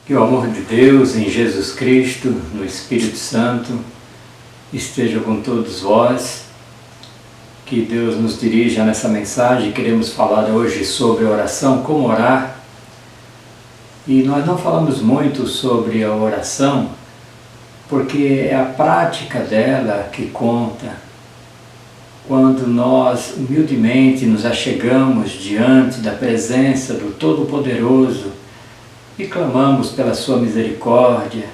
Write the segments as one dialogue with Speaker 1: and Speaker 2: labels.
Speaker 1: Que o amor de Deus em Jesus Cristo, no Espírito Santo, esteja com todos vós. Que Deus nos dirija nessa mensagem. Queremos falar hoje sobre oração, como orar. E nós não falamos muito sobre a oração, porque é a prática dela que conta. Quando nós humildemente nos achegamos diante da presença do Todo-Poderoso e clamamos pela sua misericórdia,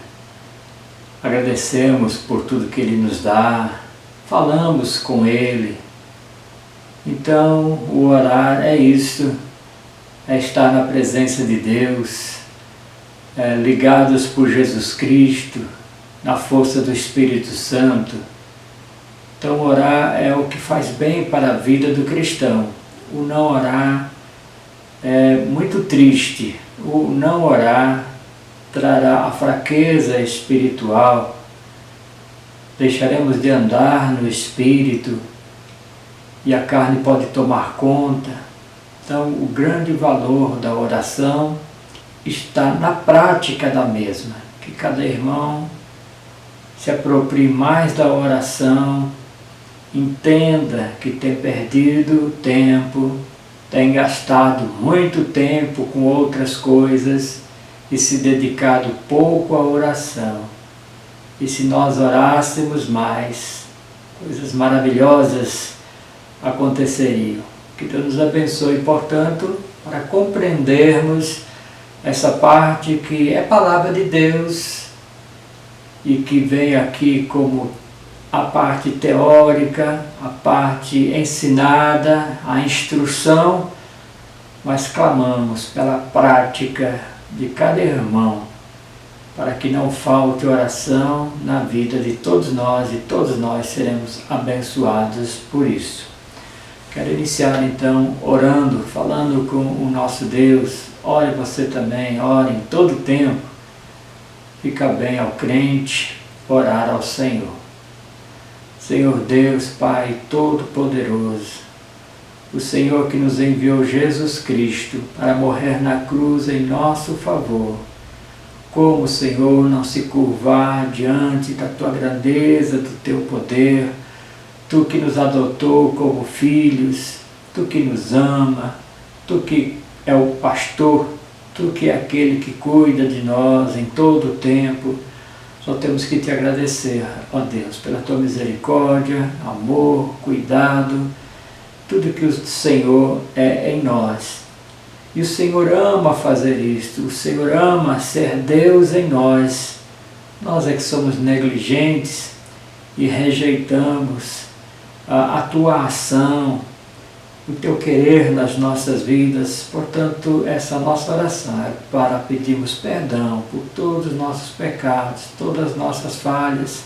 Speaker 1: agradecemos por tudo que Ele nos dá, falamos com Ele. Então, o orar é isso, é estar na presença de Deus, ligados por Jesus Cristo, na força do Espírito Santo. Então, orar é o que faz bem para a vida do cristão. O não orar é muito triste. O não orar trará a fraqueza espiritual. Deixaremos de andar no Espírito e a carne pode tomar conta. Então, o grande valor da oração está na prática da mesma. Que cada irmão se aproprie mais da oração, entenda que tem perdido tempo, tem gastado muito tempo com outras coisas e se dedicado pouco à oração. E se nós orássemos mais, coisas maravilhosas aconteceriam. Que Deus nos abençoe, portanto, para compreendermos essa parte que é palavra de Deus e que vem aqui como a parte teórica, a parte ensinada, a instrução, mas clamamos pela prática de cada irmão, para que não falte oração na vida de todos nós, e todos nós seremos abençoados por isso. Quero iniciar então orando, falando com o nosso Deus. Ore você também, ore em todo tempo. Fica bem ao crente orar ao Senhor. Senhor Deus, Pai Todo-Poderoso, o Senhor que nos enviou Jesus Cristo para morrer na cruz em nosso favor. Como, Senhor, não se curvar diante da Tua grandeza, do Teu poder, Tu que nos adotou como filhos, Tu que nos ama, Tu que é o pastor, Tu que é aquele que cuida de nós em todo o tempo. Só temos que Te agradecer, ó Deus, pela Tua misericórdia, amor, cuidado, tudo que o Senhor é em nós. E o Senhor ama fazer isto, o Senhor ama ser Deus em nós. Nós é que somos negligentes e rejeitamos a Tua ação, o Teu querer nas nossas vidas. Portanto, essa nossa oração é para pedirmos perdão por todos os nossos pecados, todas as nossas falhas,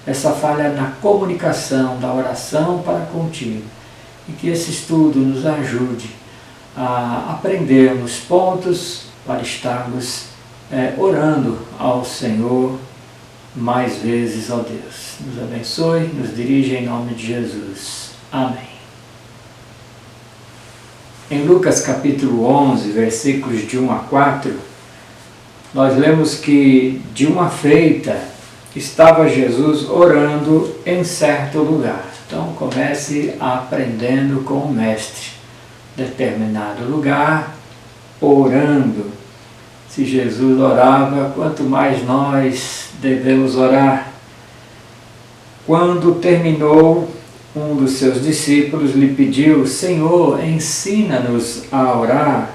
Speaker 1: essa falha na comunicação da oração para contigo. E que esse estudo nos ajude a aprendermos pontos para estarmos orando ao Senhor mais vezes, ó Deus. Nos abençoe, nos dirige em nome de Jesus. Amém. Em Lucas capítulo 11, versículos de 1 a 4, nós lemos que de uma feita estava Jesus orando em certo lugar. Então comece aprendendo com o mestre. Determinado lugar, orando. Se Jesus orava, quanto mais nós devemos orar. Quando terminou, um dos seus discípulos lhe pediu: Senhor, ensina-nos a orar,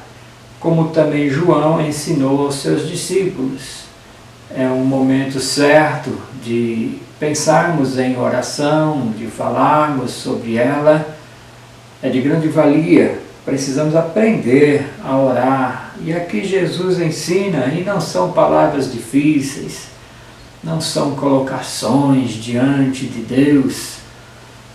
Speaker 1: como também João ensinou aos seus discípulos. É um momento certo de pensarmos em oração, de falarmos sobre ela. É de grande valia. Precisamos aprender a orar. E aqui Jesus ensina, e não são palavras difíceis, não são colocações diante de Deus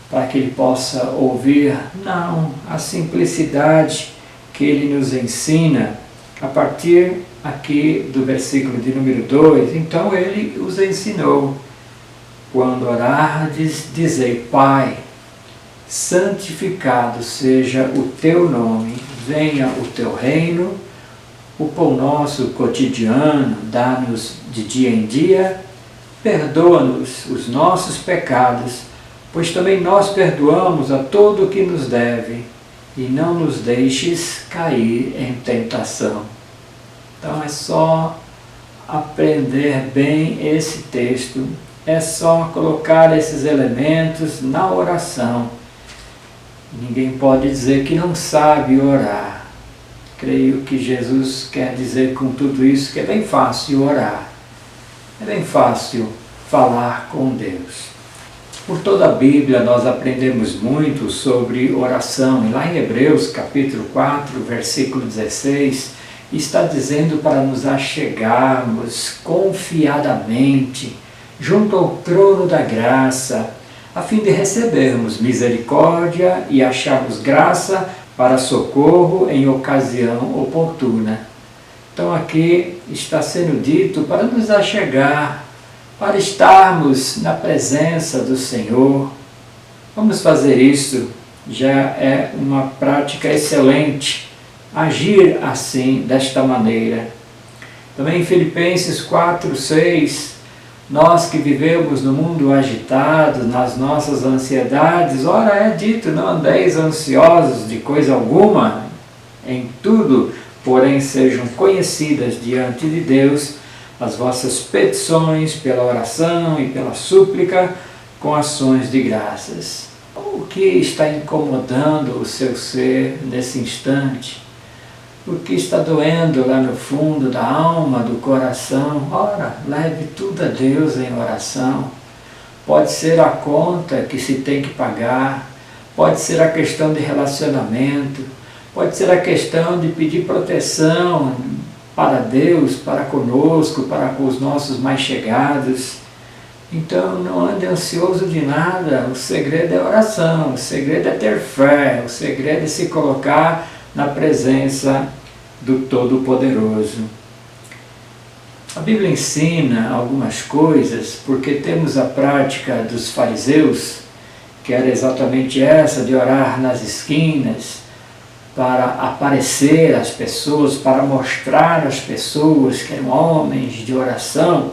Speaker 1: para que Ele possa ouvir. Não, a simplicidade que Ele nos ensina a partir aqui do versículo de número 2. Então Ele os ensinou: quando orardes, dizei: Pai, santificado seja o Teu nome, venha o Teu reino, o pão nosso cotidiano dá-nos de dia em dia, perdoa-nos os nossos pecados, pois também nós perdoamos a todo o que nos deve, e não nos deixes cair em tentação. Então é só aprender bem esse texto, é só colocar esses elementos na oração. Ninguém pode dizer que não sabe orar. Creio que Jesus quer dizer com tudo isso que é bem fácil orar. É bem fácil falar com Deus. Por toda a Bíblia nós aprendemos muito sobre oração. E lá em Hebreus capítulo 4, versículo 16, está dizendo para nos achegarmos confiadamente junto ao trono da graça, a fim de recebermos misericórdia e acharmos graça para socorro em ocasião oportuna. Então aqui está sendo dito para nos achegar, para estarmos na presença do Senhor. Vamos fazer isso, já é uma prática excelente, agir assim, desta maneira. Também em Filipenses 4, 6, nós que vivemos no mundo agitado, nas nossas ansiedades, ora é dito, não andeis ansiosos de coisa alguma, em tudo, porém sejam conhecidas diante de Deus as vossas petições pela oração e pela súplica com ações de graças. O que está incomodando o seu ser nesse instante? O que está doendo lá no fundo da alma, do coração? Ora, leve tudo a Deus em oração. Pode ser a conta que se tem que pagar, pode ser a questão de relacionamento, pode ser a questão de pedir proteção para Deus, para conosco, para com os nossos mais chegados. Então não ande ansioso de nada, o segredo é oração, o segredo é ter fé, o segredo é se colocar na presença do Todo-Poderoso. A Bíblia ensina algumas coisas, porque temos a prática dos fariseus, que era exatamente essa, de orar nas esquinas, para aparecer às pessoas, para mostrar às pessoas que eram homens de oração.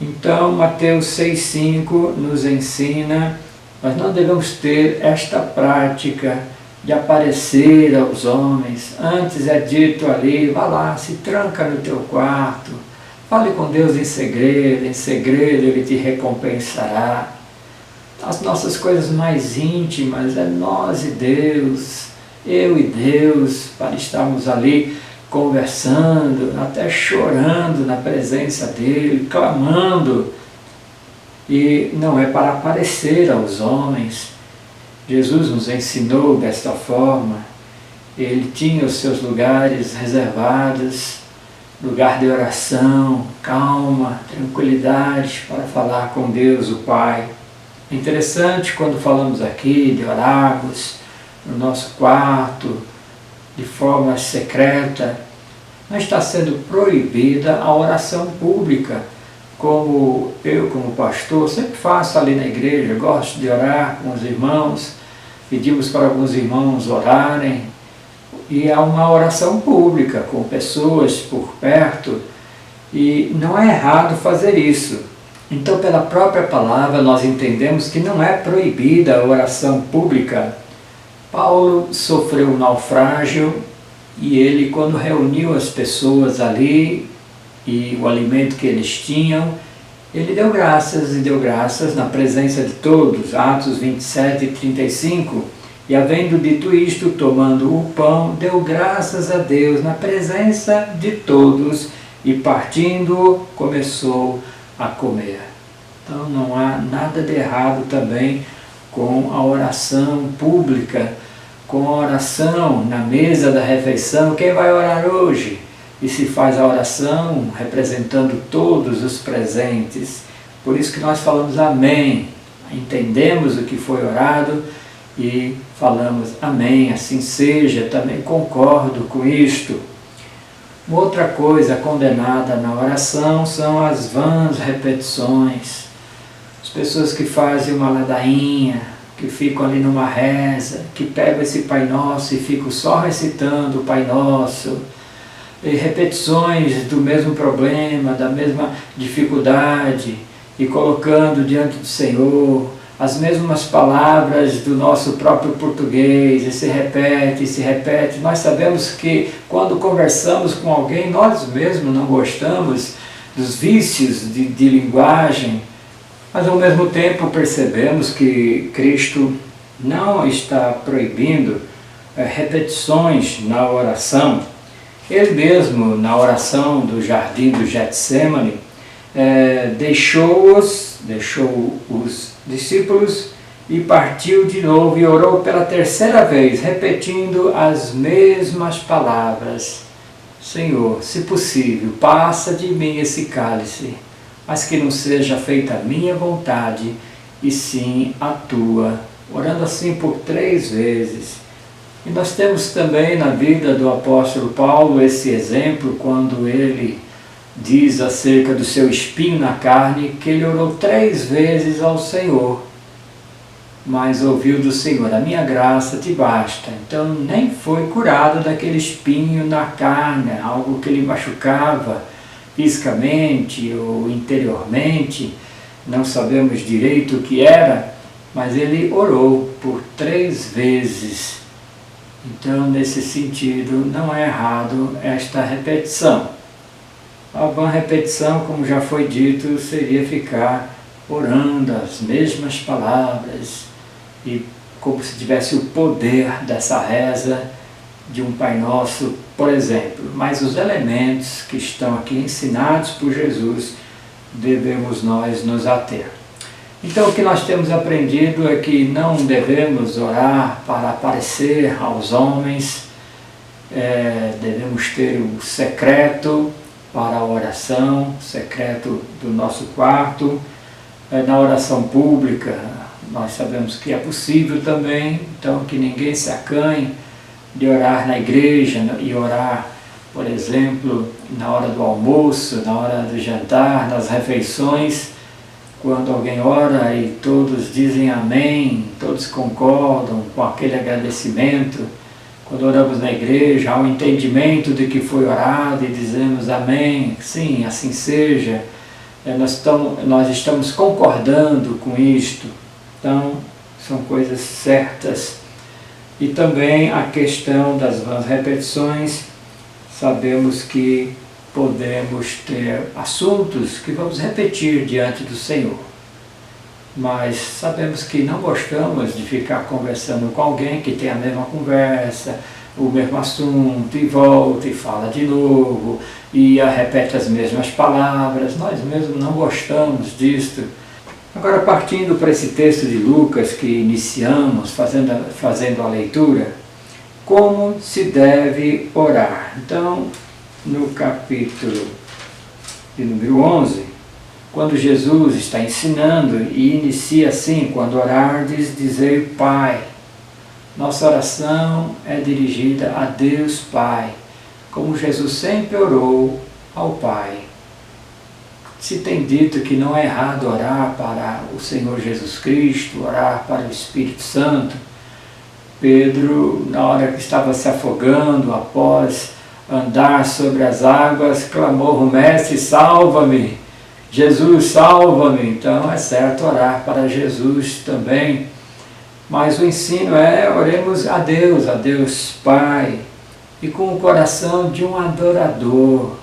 Speaker 1: Então, Mateus 6,5 nos ensina, nós não devemos ter esta prática de aparecer aos homens. Antes é dito ali, vá lá, se tranca no teu quarto, fale com Deus em segredo Ele te recompensará. As nossas coisas mais íntimas é nós e Deus, eu e Deus, para estarmos ali conversando, até chorando na presença dEle, clamando, e não é para aparecer aos homens. Jesus nos ensinou desta forma. Ele tinha os seus lugares reservados, lugar de oração, calma, tranquilidade para falar com Deus, o Pai. É interessante quando falamos aqui de orarmos no nosso quarto, de forma secreta, não está sendo proibida a oração pública, como eu, como pastor, sempre faço ali na igreja, gosto de orar com os irmãos, pedimos para alguns irmãos orarem, e há uma oração pública, com pessoas por perto, e não é errado fazer isso. Então, pela própria palavra, nós entendemos que não é proibida a oração pública. Paulo sofreu um naufrágio, e ele, quando reuniu as pessoas ali, e o alimento que eles tinham, ele deu graças na presença de todos. Atos 27 e 35. E havendo dito isto, tomando o pão, deu graças a Deus na presença de todos, e partindo, começou a comer. Então não há nada de errado também com a oração pública, com a oração na mesa da refeição. Quem vai orar hoje? E se faz a oração representando todos os presentes. Por isso que nós falamos amém, entendemos o que foi orado e falamos amém, assim seja, também concordo com isto. Uma outra coisa condenada na oração são as vãs repetições. As pessoas que fazem uma ladainha, que ficam ali numa reza, que pegam esse Pai Nosso e ficam só recitando o Pai Nosso. repetições do mesmo problema, da mesma dificuldade, e colocando diante do Senhor as mesmas palavras do nosso próprio português, e se repete, e se repete. Nós sabemos que quando conversamos com alguém, nós mesmos não gostamos dos vícios de linguagem, mas ao mesmo tempo percebemos que Cristo não está proibindo repetições na oração. Ele mesmo, na oração do jardim do Getsemane, deixou os discípulos e partiu de novo e orou pela terceira vez, repetindo as mesmas palavras: Senhor, se possível, passa de mim esse cálice, mas que não seja feita a minha vontade, e sim a tua. Orando assim por 3 vezes. E nós temos também na vida do apóstolo Paulo esse exemplo, quando ele diz acerca do seu espinho na carne, que ele orou 3 vezes ao Senhor, mas ouviu do Senhor: a minha graça te basta. Então nem foi curado daquele espinho na carne, algo que ele machucava fisicamente ou interiormente, não sabemos direito o que era, mas ele orou por 3 vezes. Então, nesse sentido, não é errado esta repetição. A vã repetição, como já foi dito, seria ficar orando as mesmas palavras, e como se tivesse o poder dessa reza de um Pai Nosso, por exemplo. Mas os elementos que estão aqui ensinados por Jesus, devemos nós nos ater. Então, o que nós temos aprendido é que não devemos orar para aparecer aos homens, devemos ter o secreto para a oração, secreto do nosso quarto. Na oração pública, nós sabemos que é possível também, então que ninguém se acanhe de orar na igreja e orar, por exemplo, na hora do almoço, na hora do jantar, nas refeições. Quando alguém ora e todos dizem amém, todos concordam com aquele agradecimento. Quando oramos na igreja, há um entendimento de que foi orado e dizemos amém, sim, assim seja. Nós estamos concordando com isto. Então, são coisas certas. E também a questão das vãs repetições, sabemos que podemos ter assuntos que vamos repetir diante do Senhor, mas sabemos que não gostamos de ficar conversando com alguém que tem a mesma conversa, o mesmo assunto, e volta e fala de novo, e repete as mesmas palavras. Nós mesmos não gostamos disto. Agora, partindo para esse texto de Lucas que iniciamos, fazendo a leitura, como se deve orar? Então, no capítulo de número 11, quando Jesus está ensinando e inicia assim: quando orardes, dizei Pai. Nossa oração é dirigida a Deus Pai, como Jesus sempre orou ao Pai. Se tem dito que não é errado orar para o Senhor Jesus Cristo, orar para o Espírito Santo. Pedro, na hora que estava se afogando, após andar sobre as águas, clamou: Mestre, salva-me! Jesus, salva-me! Então é certo orar para Jesus também. Mas o ensino é: oremos a Deus Pai, e com o coração de um adorador.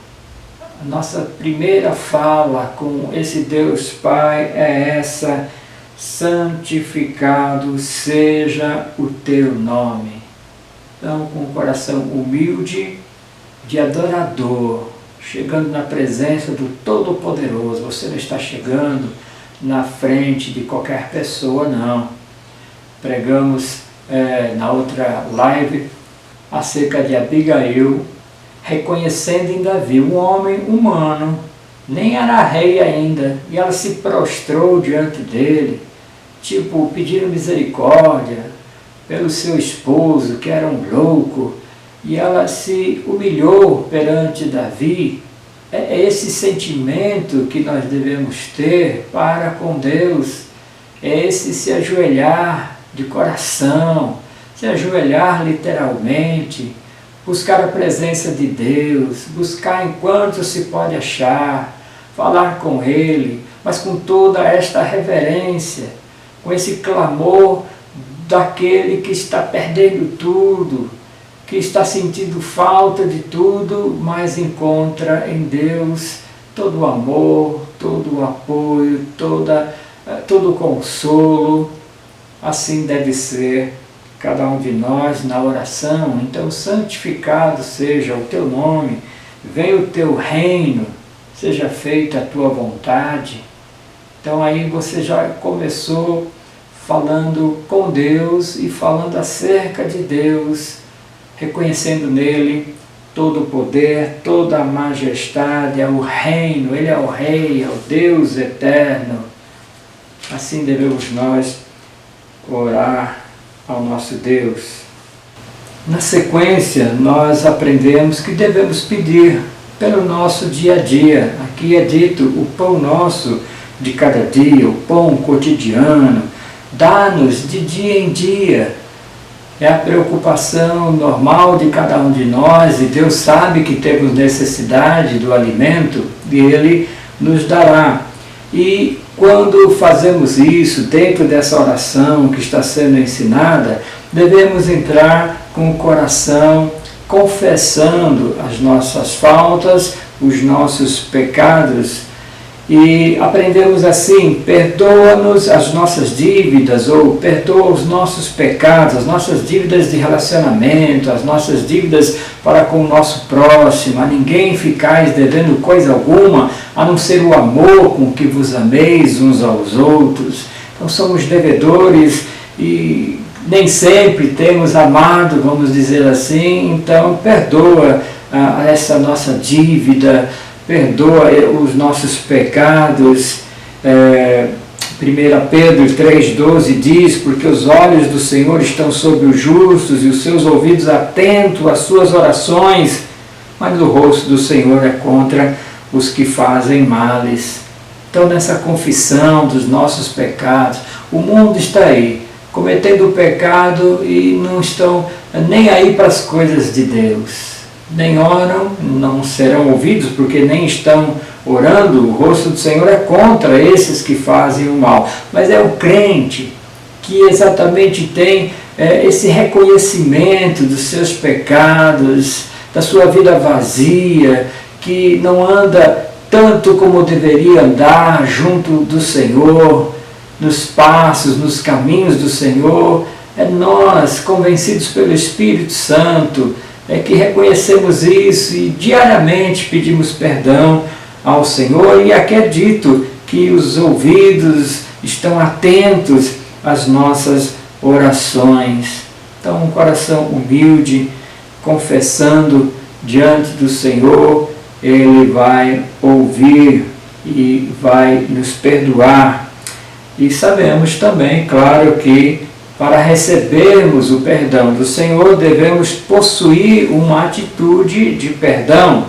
Speaker 1: A nossa primeira fala com esse Deus Pai é essa: santificado seja o teu nome. Então, com o coração humilde, de adorador, chegando na presença do Todo-Poderoso. Você não está chegando na frente de qualquer pessoa, não. Pregamos na outra live acerca de Abigail, reconhecendo em Davi um homem humano, nem era rei ainda, e ela se prostrou diante dele, pedindo misericórdia pelo seu esposo, que era um louco, e ela se humilhou perante Davi. É esse sentimento que nós devemos ter para com Deus, é esse se ajoelhar de coração, se ajoelhar literalmente, buscar a presença de Deus, buscar enquanto se pode achar, falar com Ele, mas com toda esta reverência, com esse clamor daquele que está perdendo tudo, que está sentindo falta de tudo, mas encontra em Deus todo o amor, todo o apoio, todo o consolo. Assim deve ser cada um de nós na oração. Então, santificado seja o teu nome, venha o teu reino, seja feita a tua vontade. Então aí você já começou falando com Deus e falando acerca de Deus, reconhecendo nele todo o poder, toda a majestade, é o reino, Ele é o Rei, é o Deus eterno. Assim devemos nós orar ao nosso Deus. Na sequência, nós aprendemos que devemos pedir pelo nosso dia a dia. Aqui é dito o pão nosso de cada dia, o pão cotidiano, dá-nos de dia em dia. É a preocupação normal de cada um de nós, e Deus sabe que temos necessidade do alimento e Ele nos dará. E quando fazemos isso, dentro dessa oração que está sendo ensinada, devemos entrar com o coração confessando as nossas faltas, os nossos pecados, e aprendemos assim: perdoa-nos as nossas dívidas, ou perdoa os nossos pecados, as nossas dívidas de relacionamento, as nossas dívidas para com o nosso próximo. A ninguém ficais devendo coisa alguma, a não ser o amor com que vos ameis uns aos outros. Então somos devedores e nem sempre temos amado, vamos dizer assim. Então perdoa essa nossa dívida, perdoa os nossos pecados. 1 Pedro 3,12 diz: porque os olhos do Senhor estão sobre os justos e os seus ouvidos atentos às suas orações, mas o rosto do Senhor é contra os que fazem males. Então, nessa confissão dos nossos pecados, o mundo está aí, cometendo o pecado e não estão nem aí para as coisas de Deus. Nem oram, não serão ouvidos, porque nem estão orando. O rosto do Senhor é contra esses que fazem o mal. Mas é o crente que exatamente tem esse reconhecimento dos seus pecados, da sua vida vazia, que não anda tanto como deveria andar junto do Senhor, nos passos, nos caminhos do Senhor. É nós, convencidos pelo Espírito Santo, é que reconhecemos isso e diariamente pedimos perdão ao Senhor. E aqui é dito que os ouvidos estão atentos às nossas orações. Então, um coração humilde, confessando diante do Senhor, Ele vai ouvir e vai nos perdoar. E sabemos também, claro, que para recebermos o perdão do Senhor, devemos possuir uma atitude de perdão,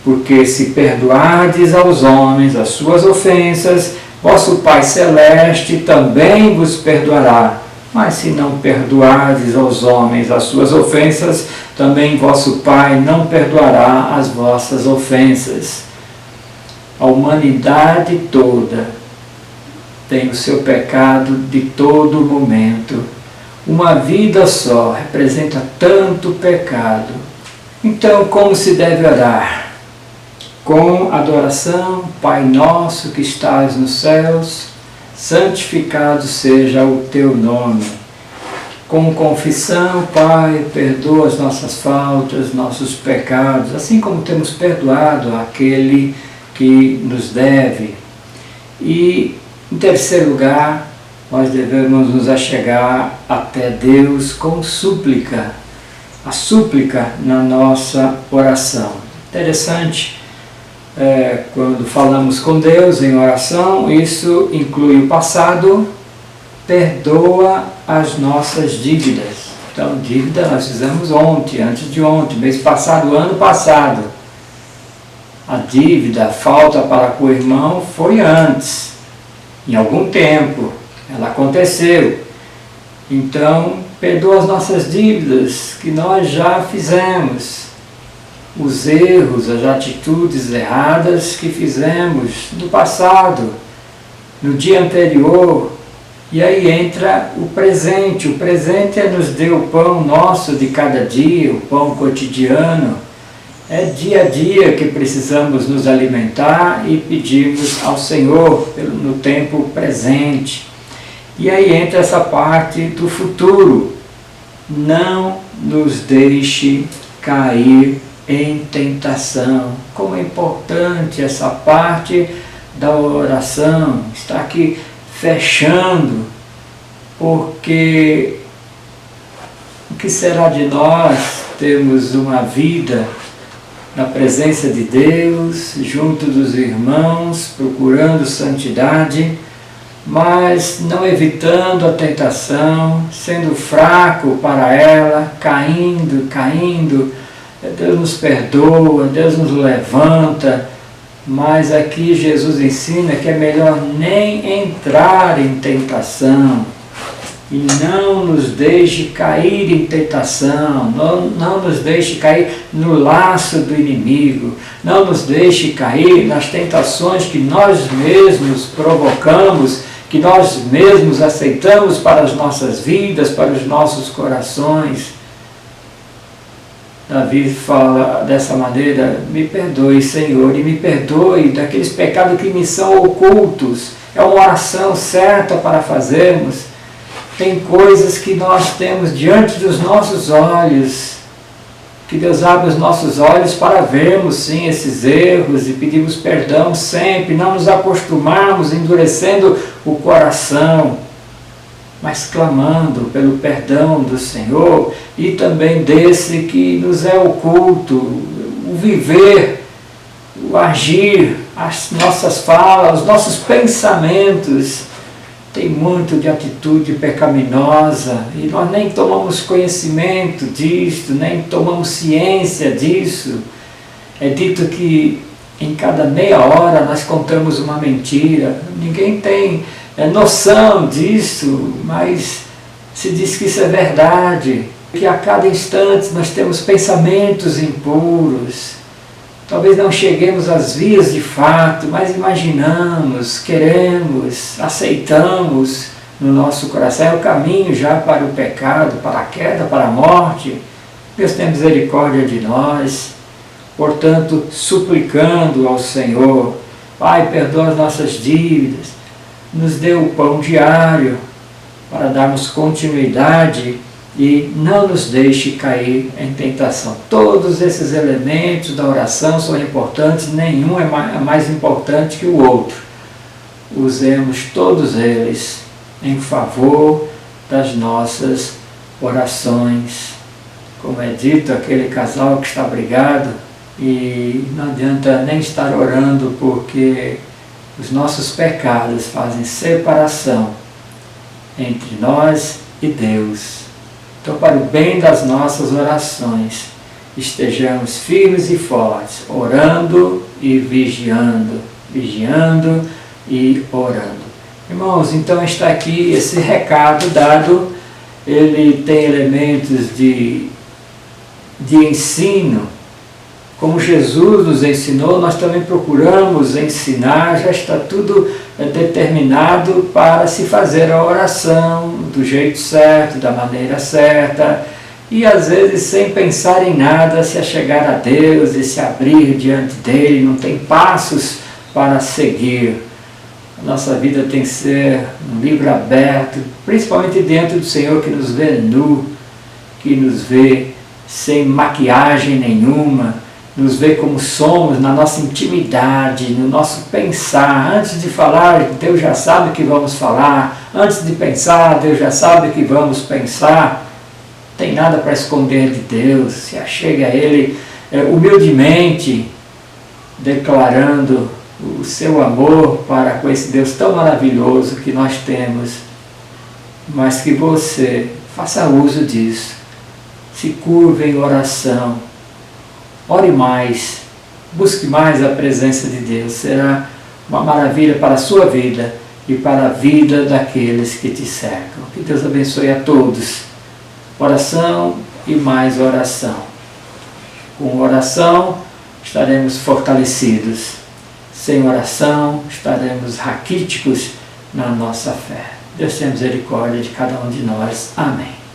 Speaker 1: porque se perdoardes aos homens as suas ofensas, vosso Pai Celeste também vos perdoará. Mas se não perdoardes aos homens as suas ofensas, também vosso Pai não perdoará as vossas ofensas. A humanidade toda tem o seu pecado de todo momento. Uma vida só representa tanto pecado. Então, como se deve orar? Com adoração: Pai nosso que estás nos céus, santificado seja o teu nome. Com confissão: Pai, perdoa as nossas faltas, nossos pecados, assim como temos perdoado aquele que nos deve. E em terceiro lugar, nós devemos nos achegar até Deus com súplica, a súplica na nossa oração. Interessante, quando falamos com Deus em oração, isso inclui o passado: perdoa as nossas dívidas. Então, dívida nós fizemos ontem, antes de ontem, mês passado, ano passado. A dívida, a falta para com o irmão foi antes. Em algum tempo, ela aconteceu. Então, perdoa as nossas dívidas que nós já fizemos. os erros, as atitudes erradas que fizemos no passado, no dia anterior. E aí entra o presente. O presente é nos dê o pão nosso de cada dia, o pão cotidiano. É dia a dia que precisamos nos alimentar e pedimos ao Senhor no tempo presente. E aí entra essa parte do futuro. Não nos deixe cair em tentação. Como é importante essa parte da oração. Está aqui fechando, porque o que será de nós termos uma vida na presença de Deus, junto dos irmãos, procurando santidade, mas não evitando a tentação, sendo fraco para ela, caindo. Deus nos perdoa, Deus nos levanta, mas aqui Jesus ensina que é melhor nem entrar em tentação. E não nos deixe cair em tentação, não nos deixe cair no laço do inimigo, não nos deixe cair nas tentações que nós mesmos provocamos, que nós mesmos aceitamos para as nossas vidas, para os nossos corações. Davi fala dessa maneira: me perdoe, Senhor, e me perdoe daqueles pecados que me são ocultos. É uma oração certa para fazermos. Tem coisas que nós temos diante dos nossos olhos, que Deus abre os nossos olhos para vermos sim esses erros e pedimos perdão sempre, não nos acostumarmos endurecendo o coração, mas clamando pelo perdão do Senhor e também desse que nos é oculto, o viver, o agir, as nossas falas, os nossos pensamentos. Tem muito de atitude pecaminosa e nós nem tomamos conhecimento disso, nem tomamos ciência disso. É dito que em cada meia hora nós contamos uma mentira. Ninguém tem noção disso, mas se diz que isso é verdade, que a cada instante nós temos pensamentos impuros. Talvez não cheguemos às vias de fato, mas imaginamos, queremos, aceitamos no nosso coração. É o caminho já para o pecado, para a queda, para a morte. Deus tem misericórdia de nós. Portanto, suplicando ao Senhor: Pai, perdoa as nossas dívidas, nos dê o pão diário para darmos continuidade e não nos deixe cair em tentação. Todos esses elementos da oração são importantes, nenhum é mais importante que o outro. Usemos todos eles em favor das nossas orações. Como é dito, aquele casal que está brigado e não adianta nem estar orando, porque os nossos pecados fazem separação entre nós e Deus. Então, para o bem das nossas orações, estejamos firmes e fortes, orando e vigiando e orando. Irmãos, então está aqui esse recado dado. Ele tem elementos de ensino, como Jesus nos ensinou, nós também procuramos ensinar. Já está tudo determinado para se fazer a oração do jeito certo, da maneira certa, e às vezes sem pensar em nada, se achegar a Deus e se abrir diante dele. Não tem passos para seguir. A nossa vida tem que ser um livro aberto, principalmente diante do Senhor, que nos vê nu, que nos vê sem maquiagem nenhuma, nos vê como somos, na nossa intimidade, no nosso pensar. Antes de falar, Deus já sabe o que vamos falar. Antes de pensar, Deus já sabe o que vamos pensar. Não tem nada para esconder de Deus. Se achegue a Ele humildemente, declarando o seu amor para com esse Deus tão maravilhoso que nós temos. Mas que você faça uso disso. Se curve em oração. Ore mais, busque mais a presença de Deus. Será uma maravilha para a sua vida e para a vida daqueles que te cercam. Que Deus abençoe a todos. Oração e mais oração. Com oração estaremos fortalecidos. Sem oração estaremos raquíticos na nossa fé. Deus tenha misericórdia de cada um de nós. Amém.